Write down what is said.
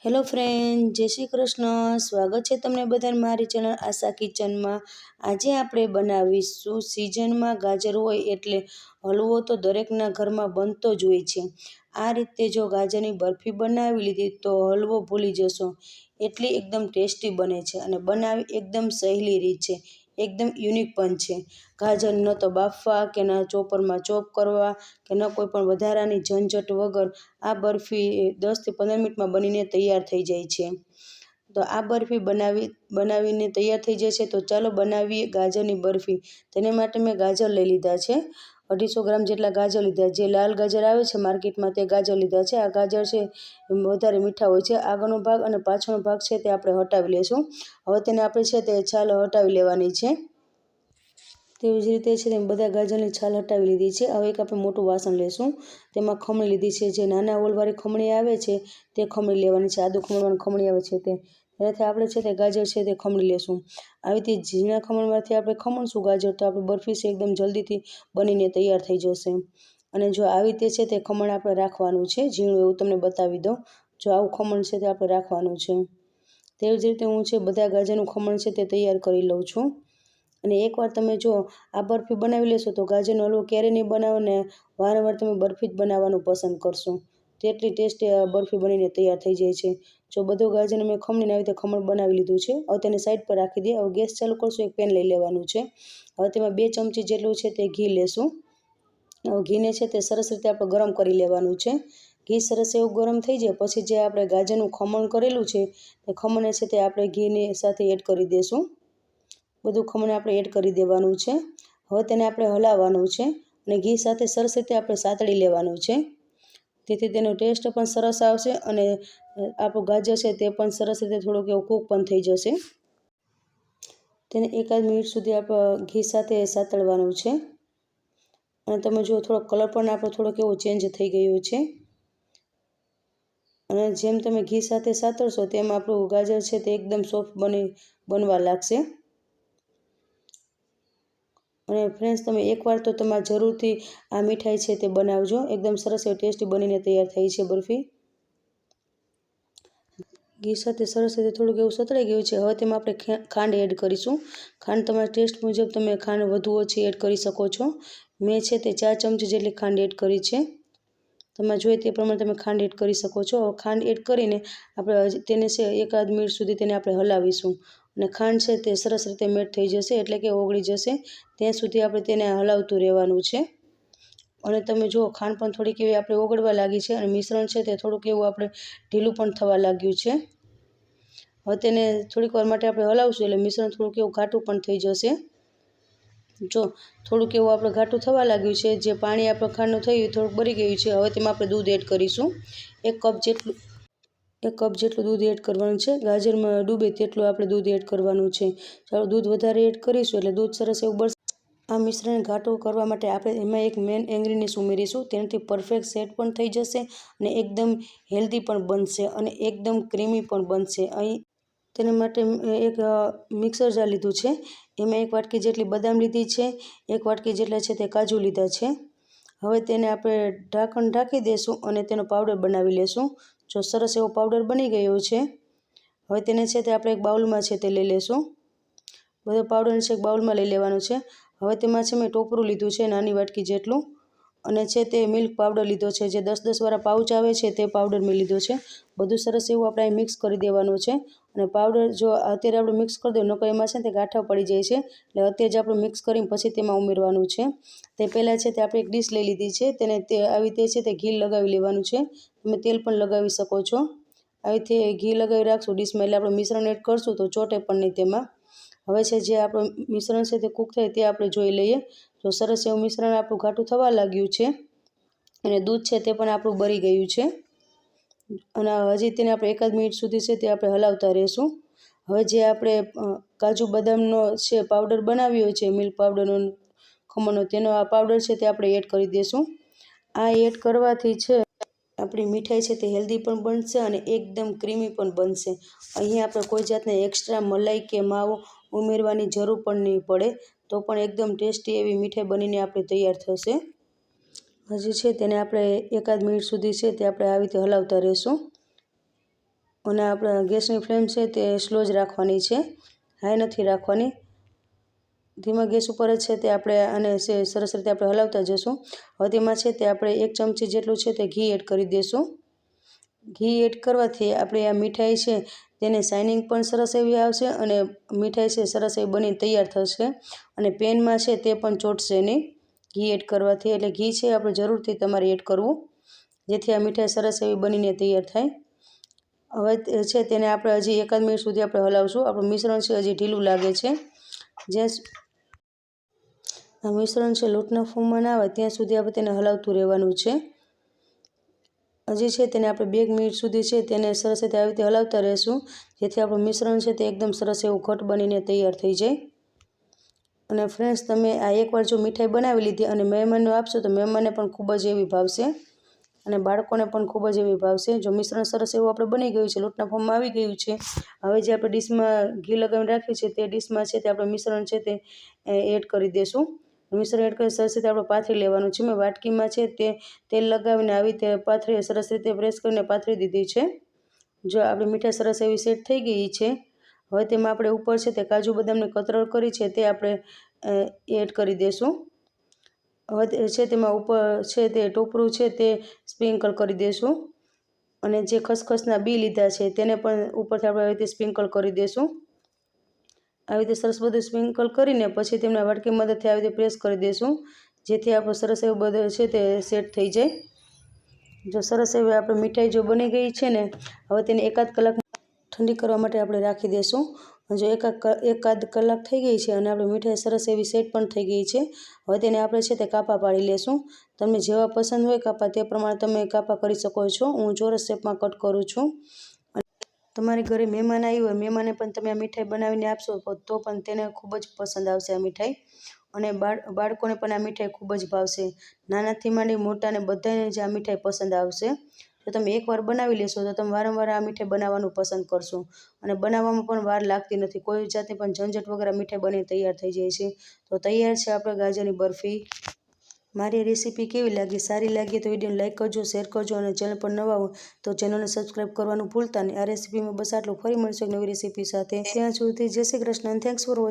Hello friend, જય શ્રી કૃષ્ણ. સ્વાગત છે તમને બધાને મારી ચેનલ આશા કિચનમાં. આજે આપણે બનાવીશું, સિઝનમાં ગાજર હોય એટલે હલવો તો દરેકના ઘરમાં બનતો જ હોય છે. આ રીતે જો ગાજરની બરફી બનાવી લીધી તો હલવો ભૂલી જશો, એટલી એકદમ ટેસ્ટી બને છે અને બનાવી એકદમ સહેલી રીત છે, એકદમ યુનિક પણ છે. ગાજર ન તો બાફવા કે ન ચોપરમાં ચોપ કરવા કે ન કોઈ પણ વધારાની ઝંઝટ વગર આ બરફી 10 થી 15 મિનિટમાં બનીને તૈયાર થઈ જાય છે. તો આ બરફી બનાવીને તૈયાર થઈ જશે. તો ચાલો બનાવીએ ગાજરની બરફી. તેને માટે મેં ગાજર લઈ લીધા છે, 250 ગ્રામ જેટલા ગાજર લીધા. જે લાલ ગાજર આવે છે માર્કેટમાં તે ગાજર લીધા છે. આ ગાજર છે વધારે મીઠા હોય છે. આગળનો ભાગ અને પાછળનો ભાગ છે તે આપણે હટાવી લેશું. હવે તેને આપણે છે તે છાલ હટાવી લેવાની છે. તેવી જ રીતે છે તેમ બધા ગાજરની છાલ હટાવી લીધી છે. હવે એક આપણે મોટું વાસણ લેશું, તેમાં ખમણી લીધી છે. જે નાના ઓલવાળી ખમણી આવે છે તે ખમણી લેવાની છે. આદુ ખમણવાની ખમણી આવે છે તેનાથી આપણે છે તે ગાજર છે તે ખમણી લેશું. આવી રીતે ઝીણા ખમણમાંથી આપણે ખમણશું ગાજર તો આપણી બરફી છે એકદમ જલ્દીથી બનીને તૈયાર થઈ જશે. અને જો આવી રીતે છે તે ખમણ આપણે રાખવાનું છે, ઝીણું એવું તમને બતાવી દઉં. જો આવું ખમણ છે તે આપણે રાખવાનું છે. તેવી જ રીતે હું છે બધા ગાજરનું ખમણ છે તે તૈયાર કરી લઉં છું. અને એકવાર તમે જો આ બરફી બનાવી લેશો તો ગાજરનો હલવો ક્યારેય નહીં બનાવો ને વારંવાર તમે બરફી જ બનાવવાનું પસંદ કરશો. તેટલી ટેસ્ટી બરફી બનીને તૈયાર થઈ જાય છે. જો બધું ગાજરને મેં ખમણીને આવી રીતે ખમણ બનાવી લીધું છે. હવે તેને સાઈડ પર રાખી દઈએ. હવે ગેસ ચાલુ કરશું, એક પેન લઈ લેવાનું છે. હવે તેમાં 2 ચમચી જેટલું છે તે ઘી લેશું. હવે ઘીને છે તે સરસ રીતે આપણે ગરમ કરી લેવાનું છે. ઘી સરસ એવું ગરમ થઈ જાય પછી જે આપણે ગાજરનું ખમણ કરેલું છે તે ખમણને છે તે આપણે ઘીની સાથે એડ કરી દઈશું. બધું ખમણ આપણે એડ કરી દેવાનું છે. હવે તેને આપણે હલાવવાનું છે અને ઘી સાથે સરસ રીતે આપણે સાતળી લેવાનું છે. તેથી તેનો ટેસ્ટ પણ સરસ આવશે અને આપણું ગાજર છે તે પણ સરસ રીતે થોડુંક એવું કૂક પણ થઈ જશે. તેને 1 મિનિટ સુધી આપણે ઘી સાથે સાતળવાનું છે. અને તમે જુઓ થોડો કલર પણ આપણો થોડોક એવો ચેન્જ થઈ ગયો છે. અને જેમ તમે ઘી સાથે સાતળશો તેમ આપણું ગાજર છે તે એકદમ સોફ્ટ બનવા લાગશે. અને ફ્રેન્ડ્સ, તમે એકવાર તો તમારે જરૂરથી આ મીઠાઈ છે તે બનાવજો. એકદમ સરસ એવી ટેસ્ટી બનીને તૈયાર થઈ છે બરફી. ઘી સાથે સરસ રીતે થોડુંક એવું સતળાઈ ગયું છે. હવે તેમાં આપણે ખાંડ એડ કરીશું. ખાંડ તમારા ટેસ્ટ મુજબ તમે ખાંડ વધુ ઓછી એડ કરી શકો છો. મેં છે તે 4 ચમચી જેટલી ખાંડ એડ કરી છે. તમે જોઈએ તે પ્રમાણે તમે ખાંડ એડ કરી શકો છો. હવે ખાંડ એડ કરીને આપણે તેને છે 1 મિનિટ સુધી તેને આપણે હલાવીશું. અને ખાંડ છે તે સરસ રીતે મેલ્ટ થઈ જશે એટલે કે ઓગળી જશે ત્યાં સુધી આપણે તેને હલાવતું રહેવાનું છે. અને તમે જુઓ ખાંડ પણ થોડીક એવી આપણે ઓગળવા લાગી છે અને મિશ્રણ છે તે થોડુંક એવું આપણે ઢીલું પણ થવા લાગ્યું છે. હવે તેને થોડીક વાર માટે આપણે હલાવશું એટલે મિશ્રણ થોડુંક એવું ઘાટું પણ થઈ જશે. જો થોડુંક એવું આપણે ઘાટું થવા લાગ્યું છે, જે પાણી આપણે ખાંડનું થયું થોડુંક બળી ગયું છે. હવે તેમાં આપણે દૂધ એડ કરીશું. 1 કપ જેટલું દૂધ એડ કરવાનું છે. ગાજરમાં ડૂબે તેટલું આપણે દૂધ એડ કરવાનું છે. ચાલો દૂધ વધારે એડ કરીશું એટલે દૂધ સરસ એવું બળશે. આ મિશ્રણ ઘાટું કરવા માટે આપણે એમાં એક મેઇન ઇન્ગ્રીડિયન્ટ ઉમેરીશું. તેનાથી પરફેક્ટ સેટ પણ થઈ જશે અને એકદમ હેલ્ધી પણ બનશે અને એકદમ ક્રીમી પણ બનશે. અહીં તેના માટે એક મિક્સર જાર લીધું છે. એમાં 1 વાટકી જેટલી બદામ લીધી છે, 1 વાટકી જેટલા છે તે કાજુ લીધા છે. હવે તેને આપણે ઢાંકણ ઢાંકી દઈશું અને તેનો પાવડર બનાવી લેશું. જો સરસ એવો પાવડર બની ગયો છે. હવે તેને છે તે આપણે એક બાઉલમાં છે તે લઈ લેશું. બધો પાવડરને છે એક બાઉલમાં લઈ લેવાનો છે. હવે તેમાં છે મેં ટોપરું લીધું છે નાની વાટકી જેટલું અને છે તે મિલ્ક પાવડર લીધો છે. જે 10-10 વાળા પાઉચ આવે છે તે પાવડર મેં લીધો છે. બધું સરસ એવું આપણે મિક્સ કરી દેવાનું છે. અને પાવડર જો અત્યારે આપણે મિક્સ કરી દઈએ નકર એમાં છે ને તે ગાંઠા પડી જાય છે. એટલે અત્યારે જ આપણે મિક્સ કરીને પછી તેમાં ઉમેરવાનું છે. તે પહેલાં છે તે આપણે એક ડીશ લઈ લીધી છે. તેને આવી રીતે છે તે ઘી લગાવી લેવાનું છે. તમે તેલ પણ લગાવી શકો છો. આવી રીતે ઘી લગાવી રાખશું ડીશમાં એટલે આપણે મિશ્રણ એડ કરશું તો ચોટે પણ નહીં તેમાં. હવે છે જે આપણું મિશ્રણ છે તે કૂક થાય તે આપણે જોઈ લઈએ. જો સરસ એવું મિશ્રણ આપણું ઘાટું થવા લાગ્યું છે અને દૂધ છે તે પણ આપણું બળી ગયું છે. અને હજી તેને આપણે 1 મિનિટ સુધી છે તે આપણે હલાવતા રહીશું. હવે જે આપણે કાજુ બદામનો છે પાવડર બનાવ્યો છે, મિલ્ક પાવડરનો ખમણનો, તેનો આ પાવડર છે તે આપણે એડ કરી દઈશું. આ એડ કરવાથી છે આપણી મીઠાઈ છે તે હેલ્ધી પણ બનશે અને એકદમ ક્રીમી પણ બનશે. અહીં આપણે કોઈ જાતને એક્સ્ટ્રા મલાઈ કે માવો ઉમેરવાની જરૂર પણ નહીં પડે. તો પણ એકદમ ટેસ્ટી એવી મીઠાઈ બનીને આપણે તૈયાર થશે. હજી છે તેને આપણે 1 મિનિટ સુધી છે તે આપણે આવી રીતે હલાવતા રહીશું. અને આપણે ગેસની ફ્લેમ છે તે સ્લો જ રાખવાની છે, હાઈ નથી રાખવાની. ધીમા ગેસ ઉપર જ છે તે આપણે આને સરસ રીતે આપણે હલાવતા જઈશું. હવે તેમાં છે તે આપણે 1 ચમચી જેટલું છે તે ઘી એડ કરી દઈશું. ઘી એડ કરવાથી આપણી આ મીઠાઈ છે તેને શાઇનિંગ પણ સરસ એવી આવશે અને મીઠાઈ છે સરસ એવી બની તૈયાર થશે અને પેનમાં છે તે પણ ચોંટશે નહીં ઘી એડ કરવાથી. એટલે ઘી છે આપણે જરૂરથી તમારે એડ કરવું, જેથી આ મીઠાઈ સરસ એવી બનીને તૈયાર થાય. હવે છે તેને આપણે હજી 1 મિનિટ સુધી આપણે હલાવશું. આપણું મિશ્રણ છે હજી ઢીલું લાગે છે. જ્યાં આ મિશ્રણ છે લોટના ફોર્મમાં ના આવે ત્યાં સુધી આપણે તેને હલાવતું રહેવાનું છે. હજી છે તેને આપણે 2 મિનિટ સુધી છે તેને સરસ રીતે આવી રીતે હલાવતા રહેશું, જેથી આપણું મિશ્રણ છે તે એકદમ સરસ એવું ઘટ બનીને તૈયાર થઈ જાય. અને ફ્રેન્ડ્સ, તમે આ એકવાર જો મીઠાઈ બનાવી લીધી અને મહેમાનને આપશો તો મહેમાનને પણ ખૂબ જ એવી ભાવશે અને બાળકોને પણ ખૂબ જ એવી ભાવશે. જો મિશ્રણ સરસ એવું આપણે બની ગયું છે, લોટના ફોર્મમાં આવી ગયું છે. હવે જે આપણે ડીશમાં ઘી લગાવીને રાખ્યું છે તે ડીશમાં છે તે આપણે મિશ્રણ છે તે એડ કરી દઈશું. મિશ્રણ એડ કરી સરસ રીતે આપણે પાથરી લેવાનું છે. મેં વાટકીમાં છે તે તેલ લગાવીને આવી રીતે પાથરી સરસ રીતે પ્રેસ કરીને પાથરી દીધી છે. જો આપણી મીઠાઈ સરસ એવી સેટ થઈ ગઈ છે. હવે તેમાં આપણે ઉપર છે તે કાજુ બદામની કતરણ કરી છે તે આપણે એડ કરી દઈશું. હવે છે તેમાં ઉપર છે તે ટોપરું છે તે સ્પ્રિંકલ કરી દઈશું અને જે ખસખસના બી લીધા છે તેને પણ ઉપરથી આપણે આવી રીતે સ્પ્રિંકલ કરી દઈશું. આવી રીતે સરસ બધું સ્પ્રિંકલ કરીને પછી તેમના વાટકી મદદથી આવી રીતે પ્રેસ કરી દઈશું, જેથી આપણું સરસ એવું બધું છે તે સેટ થઈ જાય. જો સરસ એવી આપણી મીઠાઈ જો બની ગઈ છે ને, હવે તેને 1 કલાક ઠંડી કરવા માટે આપણે રાખી દઈશું. જો 1 કલાક થઈ ગઈ છે અને આપણી મીઠાઈ સરસ એવી સેટ પણ થઈ ગઈ છે. હવે તેને આપણે છે તે કાપા પાડી લેશું. તમને જેવા પસંદ હોય કાપા તે પ્રમાણે તમે કાપા કરી શકો છો. હું ચોરસ શેપમાં કટ કરું છું. તમારી ઘરે મહેમાન આવ્યું હોય, મહેમાને પણ તમે આ મીઠાઈ બનાવીને આપશો તો પણ તેને ખૂબ જ પસંદ આવશે આ મીઠાઈ અને બાળકોને પણ આ મીઠાઈ ખૂબ જ ભાવશે. નાનાથી માંડી મોટાને બધાને જ આ મીઠાઈ પસંદ આવશે. જો તમે એકવાર બનાવી લેશો તો તમે વારંવાર આ મીઠાઈ બનાવવાનું પસંદ કરશો અને બનાવવામાં પણ વાર લાગતી નથી. કોઈ જાતની પણ ઝંઝટ વગર આ મીઠાઈ બની તૈયાર થઈ જાય છે. તો તૈયાર છે આપણે ગાજરની બરફી. મારી રેસીપી કેવી લાગી? સારી લાગી તો વિડીયોને લાઇક કરજો, શેર કરજો અને ચેનલ પર નવા હો તો ચેનલને સબસ્ક્રાઈબ કરવાનું ભૂલતા નહીં. આ રેસીપીમાં બસ આટલું. ફરી મળીશું એક નવી રેસીપી સાથે. ત્યાં સુધી જય Shri Krishna. Thanks for watching.